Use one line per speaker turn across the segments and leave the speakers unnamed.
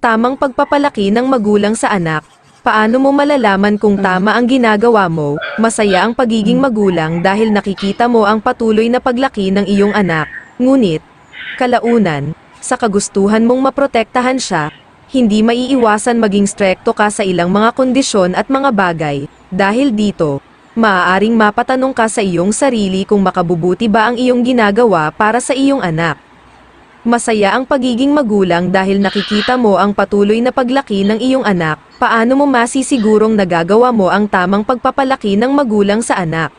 Tamang pagpapalaki ng magulang sa anak. Paano mo malalaman kung tama ang ginagawa mo? Masaya ang pagiging magulang dahil nakikita mo ang patuloy na paglaki ng iyong anak. Ngunit, kalaunan, sa kagustuhan mong maprotektahan siya, hindi maiiwasan maging strekto ka sa ilang mga kondisyon at mga bagay. Dahil dito, maaaring mapatanong ka sa iyong sarili kung makabubuti ba ang iyong ginagawa para sa iyong anak. Masaya ang pagiging magulang dahil nakikita mo ang patuloy na paglaki ng iyong anak. Paano mo masisigurong nagagawa mo ang tamang pagpapalaki ng magulang sa anak?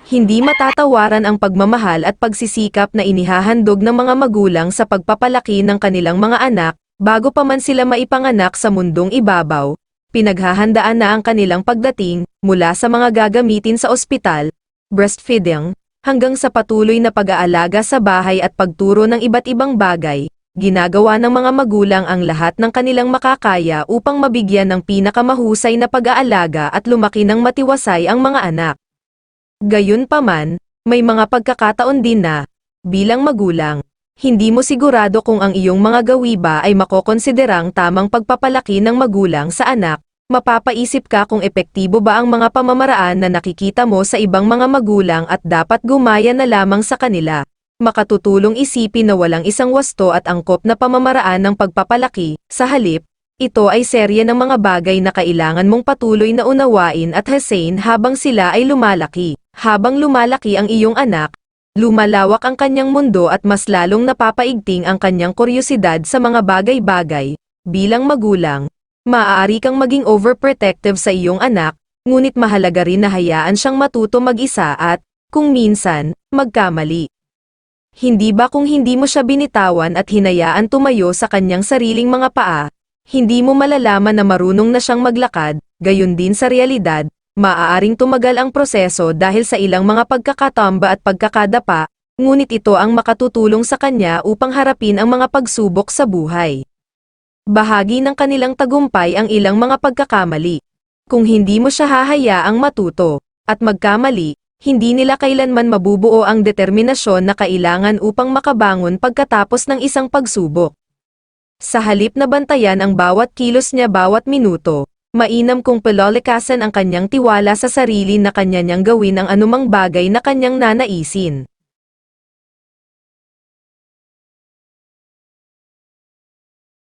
Hindi matatawaran ang pagmamahal at pagsisikap na inihahandog ng mga magulang sa pagpapalaki ng kanilang mga anak, bago pa man sila maipanganak sa mundong ibabaw. Pinaghahandaan na ang kanilang pagdating, mula sa mga gagamitin sa ospital, breastfeeding, hanggang sa patuloy na pag-aalaga sa bahay at pagturo ng iba't ibang bagay. Ginagawa ng mga magulang ang lahat ng kanilang makakaya upang mabigyan ng pinakamahusay na pag-aalaga at lumaki ng matiwasay ang mga anak. Gayunpaman, may mga pagkakataon din na, bilang magulang, hindi mo sigurado kung ang iyong mga gawi ba ay makokonsiderang tamang pagpapalaki ng magulang sa anak. Mapapaisip ka kung epektibo ba ang mga pamamaraan na nakikita mo sa ibang mga magulang at dapat gumaya na lamang sa kanila. Makatutulong isipin na walang isang wasto at angkop na pamamaraan ng pagpapalaki. Sa halip, ito ay serye ng mga bagay na kailangan mong patuloy na unawain at hasain habang sila ay lumalaki. Habang lumalaki ang iyong anak, lumalawak ang kanyang mundo at mas lalong napapaigting ang kanyang kuryosidad sa mga bagay-bagay. Bilang magulang, maaari kang maging overprotective sa iyong anak, ngunit mahalaga rin na hayaan siyang matuto mag-isa at, kung minsan, magkamali. Hindi ba kung hindi mo siya binitawan at hinayaan tumayo sa kanyang sariling mga paa, hindi mo malalaman na marunong na siyang maglakad? Gayon din sa realidad, maaaring tumagal ang proseso dahil sa ilang mga pagkakatamba at pagkakadapa, ngunit ito ang makatutulong sa kanya upang harapin ang mga pagsubok sa buhay. Bahagi ng kanilang tagumpay ang ilang mga pagkakamali. Kung hindi mo siya hahayaang matuto at magkamali, hindi nila kailanman mabubuo ang determinasyon na kailangan upang makabangon pagkatapos ng isang pagsubok. Sa halip na bantayan ang bawat kilos niya bawat minuto, mainam kung palolikasan ang kanyang tiwala sa sarili na kanya niyang gawin ang anumang bagay na kanyang nanaisin.